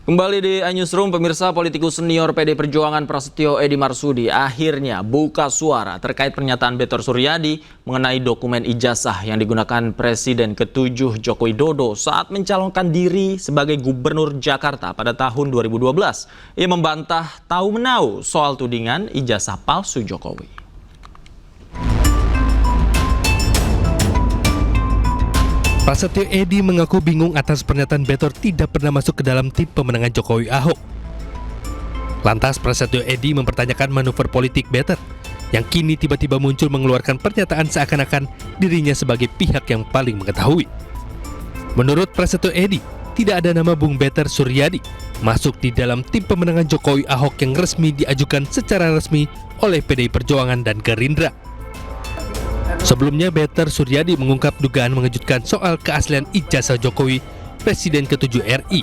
Kembali di iNewsroom, pemirsa, politikus senior PD Perjuangan Prasetyo Edy Marsudi akhirnya buka suara terkait pernyataan Betor Suryadi mengenai dokumen ijazah yang digunakan Presiden ke-7 Joko Widodo saat mencalonkan diri sebagai Gubernur Jakarta pada tahun 2012. Ia membantah tahu-menahu soal tudingan ijazah palsu Jokowi. Prasetyo Edy mengaku bingung atas pernyataan Betor tidak pernah masuk ke dalam tim pemenangan Jokowi Ahok. Lantas Prasetyo Edy mempertanyakan manuver politik Betor yang kini tiba-tiba muncul mengeluarkan pernyataan seakan-akan dirinya sebagai pihak yang paling mengetahui. Menurut Prasetyo Edy, tidak ada nama Bung Betor Suryadi masuk di dalam tim pemenangan Jokowi Ahok yang resmi diajukan secara resmi oleh PDI Perjuangan dan Gerindra. Sebelumnya, Betor Suryadi mengungkap dugaan mengejutkan soal keaslian ijazah Jokowi, Presiden ke-7 RI,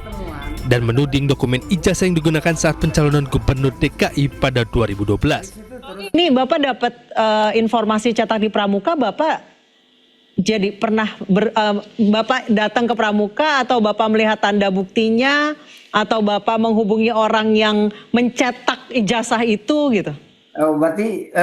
dan menuding dokumen ijazah yang digunakan saat pencalonan Gubernur DKI pada 2012. Ini Bapak dapat informasi cetak di Pramuka, Bapak jadi pernah Bapak datang ke Pramuka atau Bapak melihat tanda buktinya atau Bapak menghubungi orang yang mencetak ijazah itu gitu? Berarti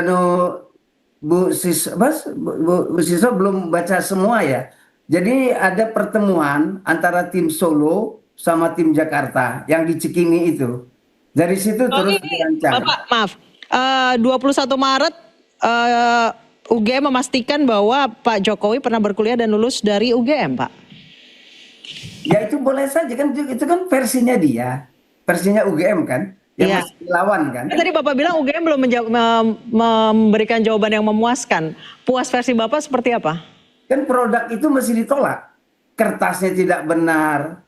Bu Siswa belum baca semua ya. Jadi ada pertemuan antara tim Solo sama tim Jakarta yang di Cikini itu. Dari situ terus dirancang. Bapak, maaf. 21 Maret UGM memastikan bahwa Pak Jokowi pernah berkuliah dan lulus dari UGM, Pak. Ya itu boleh saja kan, itu kan versinya dia. Versinya UGM kan. Yang masih dilawan kan. Tadi Bapak bilang UGM belum memberikan jawaban yang memuaskan. Puas versi Bapak seperti apa? Kan produk itu mesti ditolak. Kertasnya tidak benar,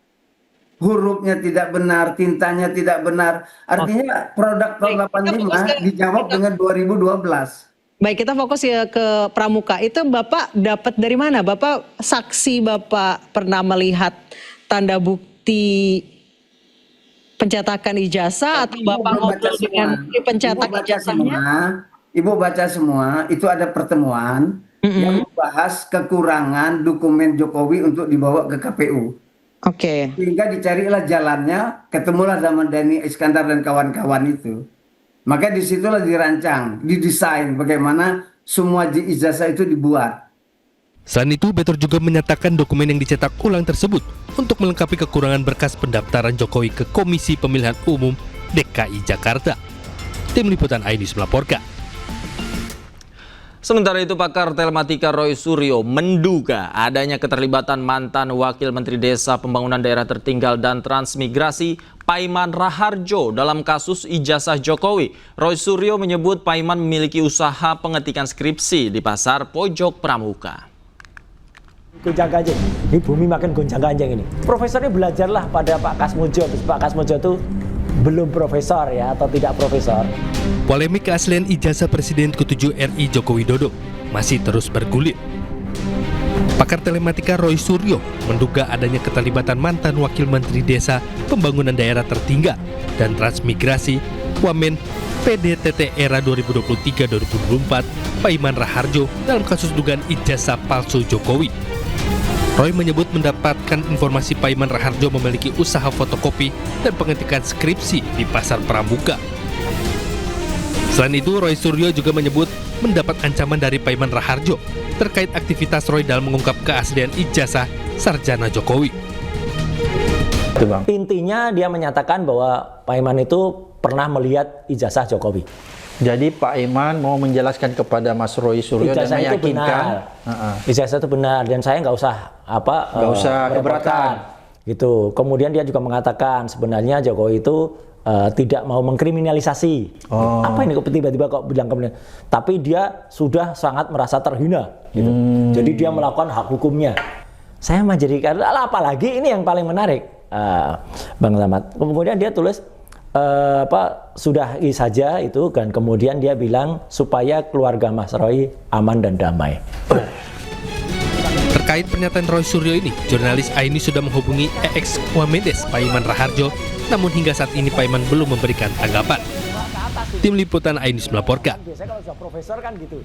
hurufnya tidak benar, tintanya tidak benar. Artinya produk tahun 85 dijawab dengan 2012. Baik, kita fokus ya ke Pramuka. Itu Bapak dapat dari mana? Bapak saksi, Bapak pernah melihat tanda bukti pencetakan ijazah atau Bapak ngobrol dengan pencetak ijazahnya? Ibu baca semua, itu ada pertemuan yang membahas kekurangan dokumen Jokowi untuk dibawa ke KPU. Oke. Sehingga dicarilah jalannya, ketemulah zaman Dhani Iskandar dan kawan-kawan itu. Maka disitulah dirancang, didesain bagaimana semua ijazah itu dibuat. Selain itu, Betor juga menyatakan dokumen yang dicetak ulang tersebut untuk melengkapi kekurangan berkas pendaftaran Jokowi ke Komisi Pemilihan Umum DKI Jakarta. Tim Liputan iNews melaporkan. Sementara itu, pakar telematika Roy Suryo menduga adanya keterlibatan mantan Wakil Menteri Desa Pembangunan Daerah Tertinggal dan Transmigrasi Paiman Raharjo dalam kasus ijazah Jokowi. Roy Suryo menyebut Paiman memiliki usaha pengetikan skripsi di Pasar Pojok Pramuka. Gonjang-ganjing, ini bumi makin gonjang-ganjing ini. Profesornya belajarlah pada Pak Kasmojo. Pak Kasmojo itu belum profesor ya, atau tidak profesor. Polemik keaslian ijazah Presiden ke-7 RI Joko Widodo masih terus bergulir. Pakar telematika Roy Suryo menduga adanya keterlibatan mantan Wakil Menteri Desa Pembangunan Daerah Tertinggal dan Transmigrasi Wamen PDTT era 2023-2024 Paiman Raharjo dalam kasus dugaan ijazah palsu Jokowi. Roy menyebut mendapatkan informasi Paiman Raharjo memiliki usaha fotokopi dan pengetikan skripsi di Pasar Pramuka. Selain itu, Roy Suryo juga menyebut mendapat ancaman dari Paiman Raharjo terkait aktivitas Roy dalam mengungkap keaslian ijazah sarjana Jokowi. Intinya dia menyatakan bahwa Paiman itu pernah melihat ijazah Jokowi. Jadi Pak Iman mau menjelaskan kepada Mas Roy Suryo dan meyakinkan ijazah itu benar dan saya nggak usah keberatan gitu. Kemudian dia juga mengatakan sebenarnya Jokowi itu tidak mau mengkriminalisasi. Apa ini kok tiba-tiba kok bilang kemudian? Tapi dia sudah sangat merasa terhina gitu. Jadi dia melakukan hak hukumnya. Saya menjadikan apalagi ini yang paling menarik, Bang Samad. Kemudian dia tulis sudahi saja itu, dan kemudian dia bilang supaya keluarga Mas Roy aman dan damai. Terkait pernyataan Roy Suryo ini, jurnalis iNews sudah menghubungi ex Wamendes Paiman Raharjo, namun hingga saat ini Paiman belum memberikan tanggapan. Tim Liputan Ainis melaporkan. Biasanya kalau sudah profesor kan gitu.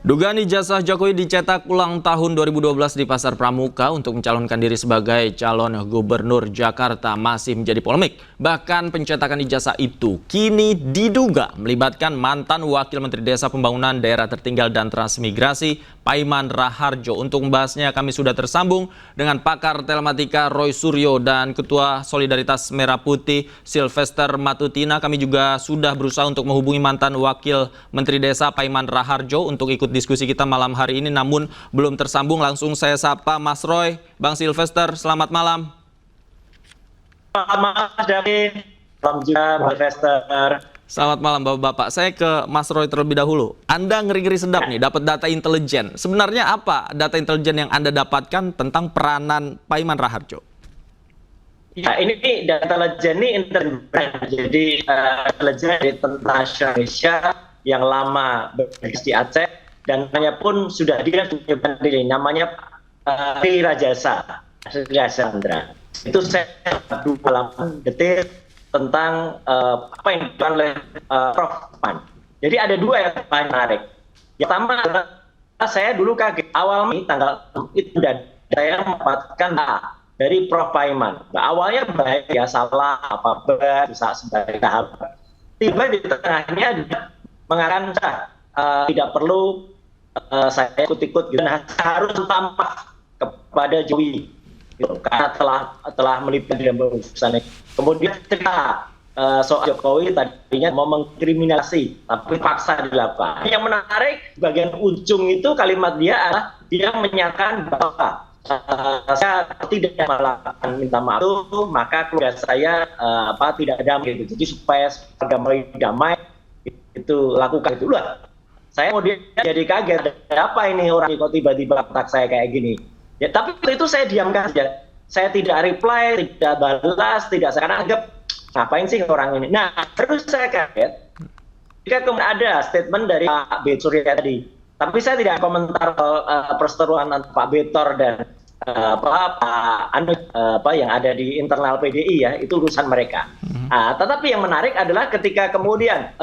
Dugaan ijazah Jokowi dicetak ulang tahun 2012 di Pasar Pramuka untuk mencalonkan diri sebagai calon gubernur Jakarta masih menjadi polemik. Bahkan pencetakan ijazah itu kini diduga melibatkan mantan Wakil Menteri Desa Pembangunan Daerah Tertinggal dan Transmigrasi, Paiman Raharjo. Untuk membahasnya kami sudah tersambung dengan pakar telematika Roy Suryo dan Ketua Solidaritas Merah Putih Sylvester Matutina. Kami juga sudah berusaha untuk menghubungi mantan Wakil Menteri Desa Paiman Raharjo untuk ikut diskusi kita malam hari ini, namun belum tersambung. Langsung saya sapa Mas Roy, Bang Sylvester, selamat malam. Selamat malam Mas David, selamat juga Mas Sylvester. Selamat malam Bapak-Bapak. Saya ke Mas Roy terlebih dahulu. Anda ngeri-ngeri sedap nih, dapat data intelijen. Sebenarnya apa data intelijen yang Anda dapatkan tentang peranan Paiman Raharjo? Ya, ini data intelijen ini intelijen. Jadi intelijen dari Tentara Nasional Indonesia yang lama berbasis di Aceh dan namanya pun sudah diri, namanya Tri Rajasa Chandra. Itu saya dua halaman detail tentang apa yang dilakukan oleh Prof. Pan. Jadi ada dua yang paling menarik. Yang pertama adalah saya dulu kaget awal Mei tanggal itu dan saya mendapatkan dari Prof. Paiman. Awalnya baik ya, salah apa bisa sebagai tahap. Tiba di tengahnya mengatakan tidak perlu saya ikut-ikut gitu. Nah, harus tambah kepada Jokowi gitu, karena telah melibat dalam urusan ini. Kemudian cerita soal Jokowi tadinya mau mengkriminalisasi, tapi paksa dilakukan. Yang menarik bagian ujung itu kalimat dia adalah dia menyatakan bahwa saya tidak melakukan minta maaf itu, maka keluarga saya tidak damai gitu. Jadi supaya damai itu lakukan itu lah. Saya kemudian jadi kaget, apa ini orang kok tiba-tiba kontak saya kayak gini. Ya, tapi itu saya diamkan saja. Saya tidak reply, tidak balas, tidak, saya anggap ngapain sih orang ini. Nah, terus saya kaget jika kemudian ada statement dari Pak B. Surya tadi. Tapi saya tidak komentar perseteruan antara Pak Betor dan Pak yang ada di internal PDI ya, itu urusan mereka. Tetapi yang menarik adalah ketika kemudian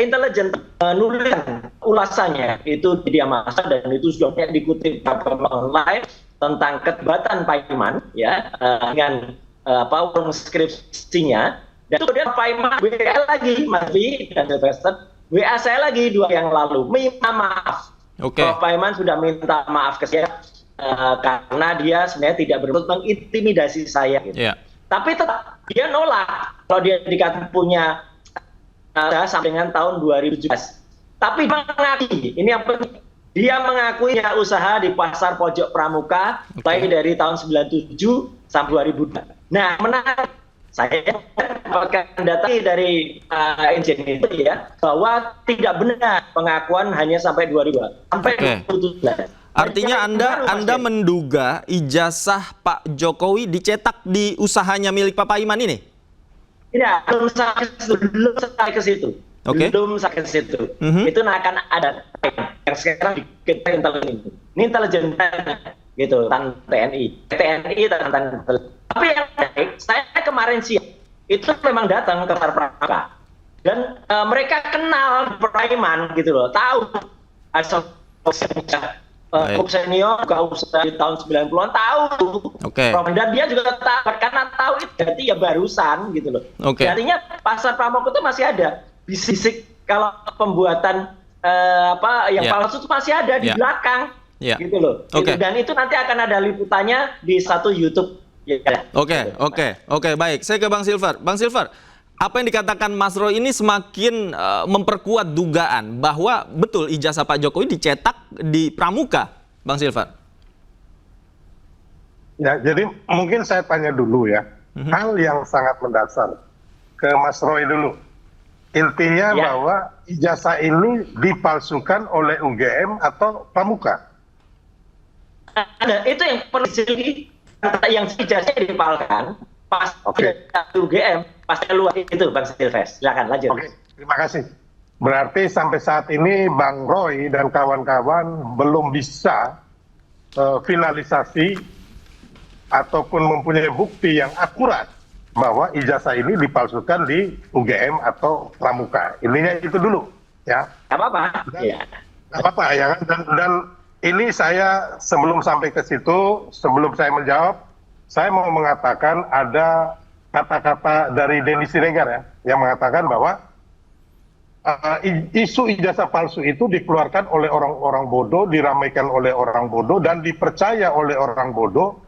intelijen menuliskan ulasannya itu di media massa dan itu sudah dikutip online tentang ketibatan Paiman ya dengan skripsinya, dan kemudian Paiman WA lagi Mas Lee dan Sylvester, WA saya lagi 2 yang lalu minta maaf. Prof. Paiman sudah minta maaf ke saya karena dia sebenarnya tidak bermaksud mengintimidasi saya gitu. Tapi tetap dia nolak kalau dia dikatakan punya sampai dengan tahun 2017. Tapi mengakui, ini yang penting, dia mengakui usaha di Pasar Pojok Pramuka baik dari tahun 97 sampai 2002. Nah, menarik, saya mendapatkan data dari intelijen itu ya, bahwa tidak benar pengakuan hanya sampai 2002 sampai 2017. Artinya Anda menduga ijazah Pak Jokowi dicetak di usahanya milik Pak Paiman ini? Tidak, belum sampai ke situ. Belum sampai ke situ. Itu akan ada yang sekarang kita intelijen. Ini intelijen gitu, tentang TNI. Tapi yang menarik, saya kemarin siang itu memang datang ke Pasar Pramuka dan mereka kenal Paiman gitu loh, tahu asal senior juga usaha di tahun 90-an tahu. Dan dia juga tahu, karena tahu itu berarti ya barusan gitu loh. Artinya Pasar Pramuka itu masih ada bisik kalau pembuatan yang palsu itu masih ada di belakang gitu loh. Dan itu nanti akan ada liputannya di satu YouTube. Oke, baik. Saya ke Bang Silver. Bang Silver, apa yang dikatakan Mas Roy ini semakin memperkuat dugaan bahwa betul ijazah Pak Jokowi dicetak di Pramuka, Bang Silver. Ya, jadi mungkin saya tanya dulu ya, hal yang sangat mendasar ke Mas Roy dulu. Intinya bahwa ijazah ini dipalsukan oleh UGM atau Pramuka? Itu yang perlu yang ijazahnya dipalkan pas UGM, pas luar itu Bang Silves. Silakan lanjut. Oke, terima kasih. Berarti sampai saat ini Bang Roy dan kawan-kawan belum bisa finalisasi ataupun mempunyai bukti yang akurat bahwa ijazah ini dipalsukan di UGM atau Pramuka. Intinya itu dulu, ya. Nggak apa-apa. Iya. Nggak apa-apa ya kan. Dan ini saya sebelum sampai ke situ, sebelum saya menjawab, saya mau mengatakan ada kata-kata dari Denny Siregar ya, yang mengatakan bahwa isu ijazah palsu itu dikeluarkan oleh orang-orang bodoh, diramaikan oleh orang bodoh, dan dipercaya oleh orang bodoh,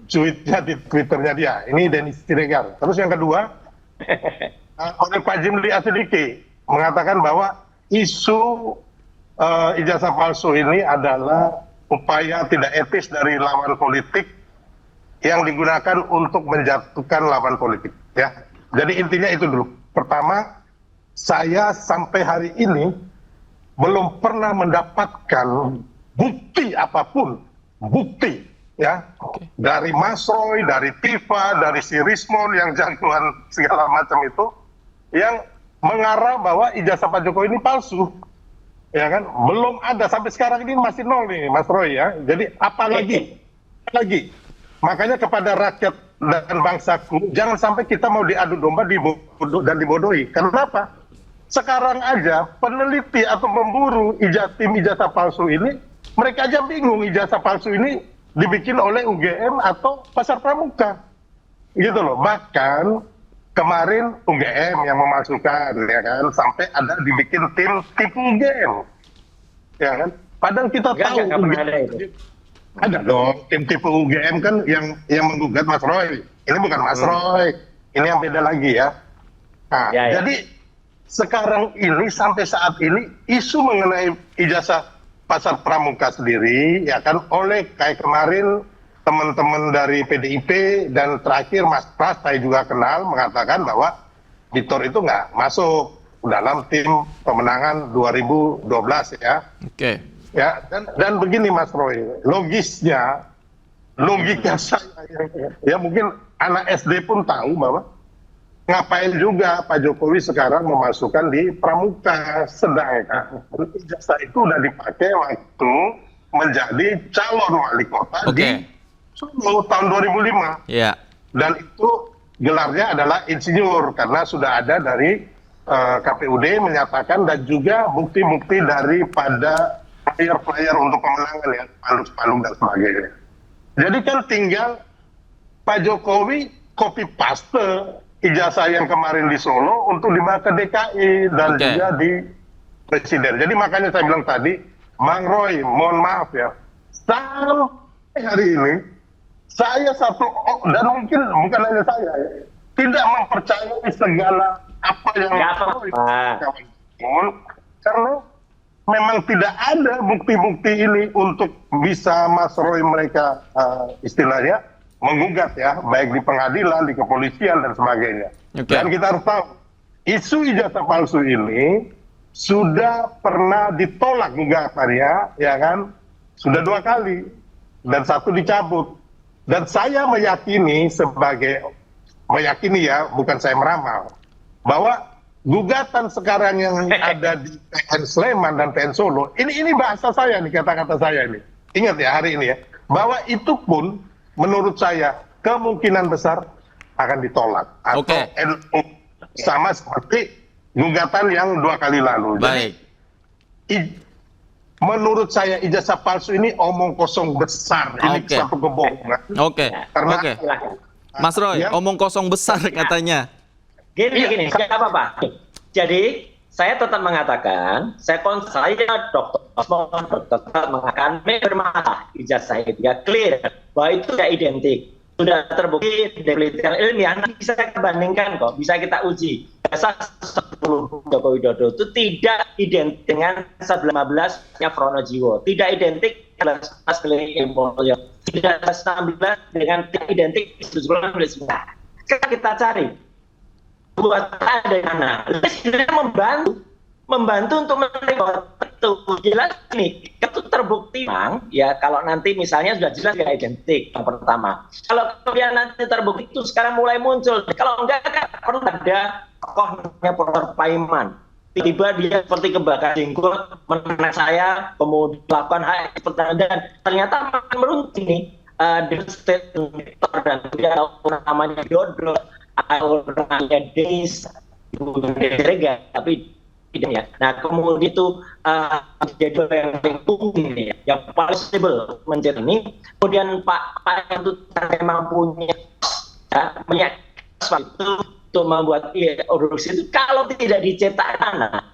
tweetnya di Twitternya dia. Ini Denny Siregar. Terus yang kedua, oleh Pak Jimli Asidiki mengatakan bahwa isu ijazah palsu ini adalah upaya tidak etis dari lawan politik yang digunakan untuk menjatuhkan lawan politik. Ya, jadi intinya itu dulu. Pertama, saya sampai hari ini belum pernah mendapatkan bukti apapun, bukti ya, dari Mas Roy, dari Tifa, dari si Rismon yang jagoan segala macam itu, yang mengarah bahwa ijazah Pak Jokowi ini palsu. Ya kan, belum ada sampai sekarang ini masih nol nih Mas Roy ya. Jadi apalagi makanya kepada rakyat dan bangsaku jangan sampai kita mau diadu domba dan dibodohi. Kenapa? Sekarang aja peneliti atau pemburu tim ijazah palsu ini, mereka aja bingung ijazah palsu ini dibikin oleh UGM atau Pasar Pramuka, gitu loh. Bahkan kemarin UGM yang memasukkan, ya kan, sampai ada dibikin tim tipu UGM, ya kan. Padahal kita tahu ada dong tim tipu UGM kan yang menggugat Mas Roy. Ini bukan Mas Roy, ini yang beda lagi ya. Nah, jadi sekarang ini sampai saat ini isu mengenai ijazah Pasar Pramuka sendiri, ya kan, oleh kayak kemarin teman-teman dari PDIP dan terakhir Mas Pras saya juga kenal mengatakan bahwa Victor itu nggak masuk dalam tim pemenangan 2012 ya. Oke. Ya, dan begini Mas Roy, logika saya ya mungkin anak SD pun tahu bahwa ngapain juga Pak Jokowi sekarang memasukkan di Pramuka, sedangkan ijazah itu udah dipakai waktu menjadi calon wali kota di Solo tahun 2005. Iya. Dan itu gelarnya adalah insinyur karena sudah ada dari KPUD menyatakan dan juga bukti-bukti daripada player-player untuk kemenangan ya, spanduk-spanduk dan sebagainya. Jadi kan tinggal Pak Jokowi copy paste ijazah yang kemarin di Solo untuk dibawa ke DKI dan juga di Presiden. Jadi makanya saya bilang tadi, Bang Roy, mohon maaf ya, sampai hari ini saya dan mungkin bukan hanya saya ya, tidak mempercayai segala apa yang karena memang tidak ada bukti-bukti ini untuk bisa Mas Roy mereka istilahnya menggugat ya, baik di pengadilan, di kepolisian dan sebagainya. Dan kita harus tahu, isu ijazah palsu ini sudah pernah ditolak gugatannya, ya kan? Sudah 2 kali dan 1 dicabut. Dan saya meyakini ya, bukan saya meramal, bahwa gugatan sekarang yang ada di PN Sleman dan PN Solo, ini bahasa saya nih, kata-kata saya ini. Ingat ya hari ini ya, bahwa itu pun menurut saya kemungkinan besar akan ditolak atau NU sama seperti gugatan yang 2 kali lalu. Baik. Jadi, menurut saya ijazah palsu ini omong kosong besar. Ini satu kebohongan. Karena Mas Roy, omong kosong besar katanya. Gini, nggak apa-apa. Jadi saya tetap mengatakan, saya Dr. Osmond, mengatakan bermasalah ijazah itu ya, clear bahwa itu tidak identik. Sudah terbukti dari penelitian ilmiah, nanti bisa kita bandingkan kok, bisa kita uji. Ijazah 10 Joko Widodo itu tidak identik dengan 15-nya Pronojiwo, tidak identik dengan 11 Mulyo, tidak 16 dengan tidak identik 17. Sekarang kita cari buat ada di mana, sebenarnya membantu untuk mencari bahwa itu jelas ini itu terbukti bang ya, kalau nanti misalnya sudah jelas tidak identik yang pertama, kalau kemudian nanti terbukti itu sekarang mulai muncul, kalau enggak kan perlu ada tokohnya Prof. Paiman, tiba-tiba dia seperti kebakar jenggot menarik saya, kemudian melakukan hal seperti dan ternyata makin merunting nih dengan statement dan tidak tahu namanya Dodo orangnya desa, tapi tidak ya. Nah kemudian itu jadi yang tumbuh ya, yang possible menjadi ini. Kemudian Pak itu memang punya waktu untuk membuat produksi itu kalau tidak dicetak tanah,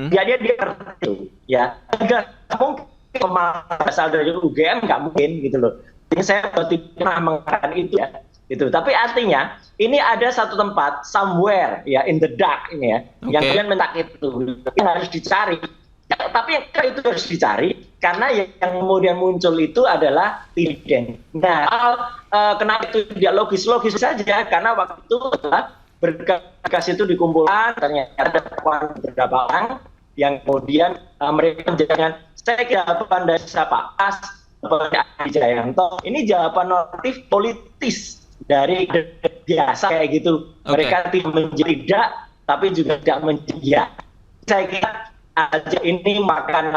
dia itu ya nggak mungkin asal dari UGM nggak mungkin gitu loh. Ini saya tidak pernah mengatakan itu ya. Gitu. Tapi artinya ini ada satu tempat somewhere ya in the dark ini ya yang kalian minta itu harus dicari. Ya, tapi itu harus dicari karena yang kemudian muncul itu adalah dividen. Nah, kenapa itu tidak logis saja karena waktu itu adalah berkas itu dikumpulkan ternyata ada beberapa orang yang kemudian mereka menjadikan saya jawaban dari siapa Pak Jayanto ini jawaban normatif politis dari biasa kayak gitu. Mereka tidak menjadi tapi juga tidak menjadi ya. Saya kira aja ini makan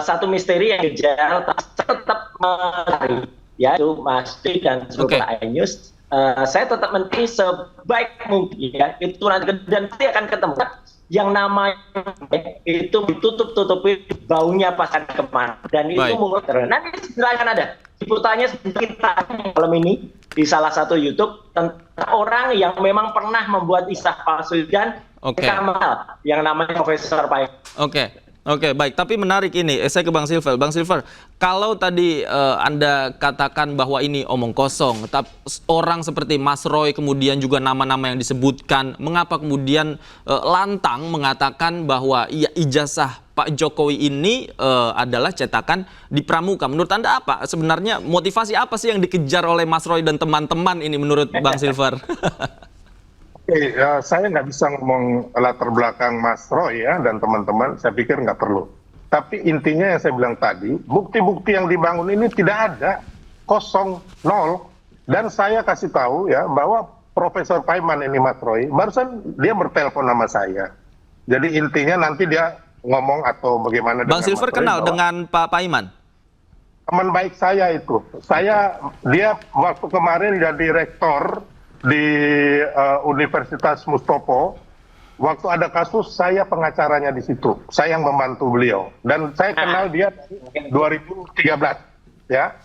satu misteri yang kejar tetap mencari ya itu Mas Tri dan seluruh News. Saya tetap mencari sebaik mungkin ya itu nanti dan nanti akan ketemu yang namanya itu ditutup-tutupi baunya pasan kemana dan itu menurut nanti silakan ada liputannya kita malam ini di salah satu YouTube tentang orang yang memang pernah membuat isah palsu dan Kamal yang namanya Profesor Pai. Oke, baik. Tapi menarik ini, saya ke Bang Silver. Bang Silver, kalau tadi Anda katakan bahwa ini omong kosong, tapi orang seperti Mas Roy kemudian juga nama-nama yang disebutkan, mengapa kemudian lantang mengatakan bahwa ijazah Pak Jokowi ini adalah cetakan di Pramuka? Menurut Anda apa? Sebenarnya motivasi apa sih yang dikejar oleh Mas Roy dan teman-teman ini menurut Bang Silver? Saya nggak bisa ngomong latar belakang Mas Roy ya dan teman-teman, saya pikir nggak perlu. Tapi intinya yang saya bilang tadi, bukti-bukti yang dibangun ini tidak ada, kosong, nol. Dan saya kasih tahu ya bahwa Profesor Paiman ini Mas Roy, barusan dia bertelepon sama saya. Jadi intinya nanti dia ngomong atau bagaimana. Bang Silver kenal dengan Pak Paiman? Teman baik saya itu. Dia waktu kemarin jadi rektor di Universitas Mustopo, waktu ada kasus saya pengacaranya di situ, saya yang membantu beliau dan saya kenal dia dari 2013 ya.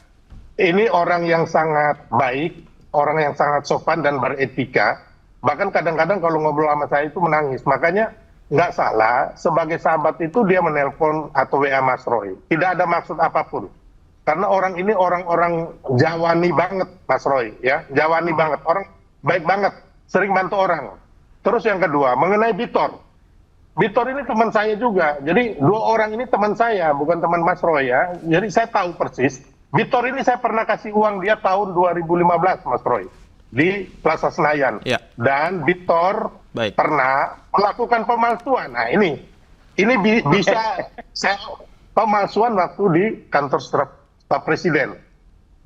Ini orang yang sangat baik, orang yang sangat sopan dan beretika, bahkan kadang-kadang kalau ngobrol sama saya itu menangis. Makanya nggak salah sebagai sahabat itu dia menelpon atau WA Mas Roy, tidak ada maksud apapun. Karena orang ini orang-orang Jawani banget Mas Roy ya, Jawani banget, orang baik banget, sering bantu orang. Terus yang kedua, mengenai Bitor. Bitor ini teman saya juga. Jadi dua orang ini teman saya, bukan teman Mas Roy ya. Jadi saya tahu persis. Bitor ini saya pernah kasih uang dia tahun 2015 Mas Roy. Di Plaza Senayan. Ya. Dan Bitor pernah melakukan pemalsuan. Nah ini bisa pemalsuan waktu di kantor staf presiden.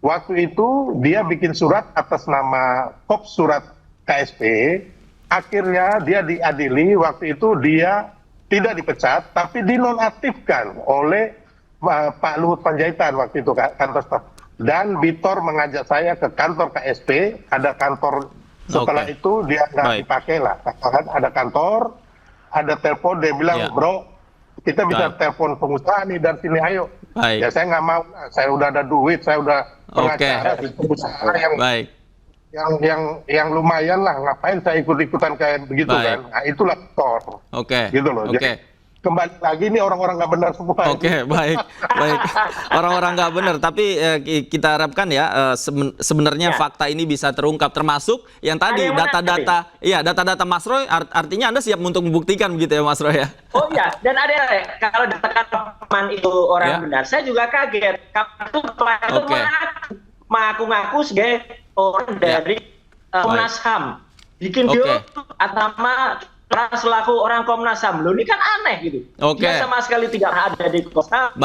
Waktu itu dia bikin surat atas nama kop surat KSP, akhirnya dia diadili, waktu itu dia tidak dipecat, tapi dinonaktifkan oleh Pak Luhut Panjaitan waktu itu kantor staf. Dan Bitor mengajak saya ke kantor KSP, ada kantor setelah itu dia nggak dipakai lah, ada kantor, ada telepon, dia bilang bro, kita bisa telepon pengusaha nih dari sini ayo. Ya saya nggak mau, saya udah ada duit, saya udah pengacara di pengusaha yang lumayan lah, ngapain saya ikut-ikutan kayak begitu kan? Nah itulah Tor. Gitu loh. Jadi, kembali lagi ini orang-orang nggak benar semua. Baik. Orang-orang nggak benar, tapi kita harapkan ya sebenarnya fakta ini bisa terungkap, termasuk yang tadi data-data Mas Roy. Artinya Anda siap untuk membuktikan begitu ya Mas Roy ya? Oh iya, dan ada kalau dikatakan teman itu orang benar, saya juga kaget. Kalau itu mengaku-ngaku sebagai orang dari Komnas HAM, bikin video atas nama selaku orang Komnas HAM. Loh ini kan aneh gitu. Dia sama sekali tidak ada di Komnas HAM.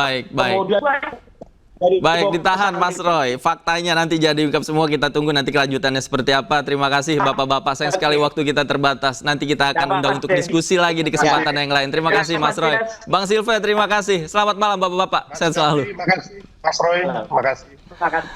Kemudian ditahan Mas Roy. Faktanya nanti jadi ungkap semua, kita tunggu nanti kelanjutannya seperti apa. Terima kasih Bapak-bapak, sayang sekali waktu kita terbatas. Nanti kita akan undang untuk diskusi lagi di kesempatan yang lain. Terima kasih Mas Roy. Bang Silver, terima kasih. Selamat malam Bapak-bapak. Sehat selalu. Terima kasih Mas Roy. Terima kasih.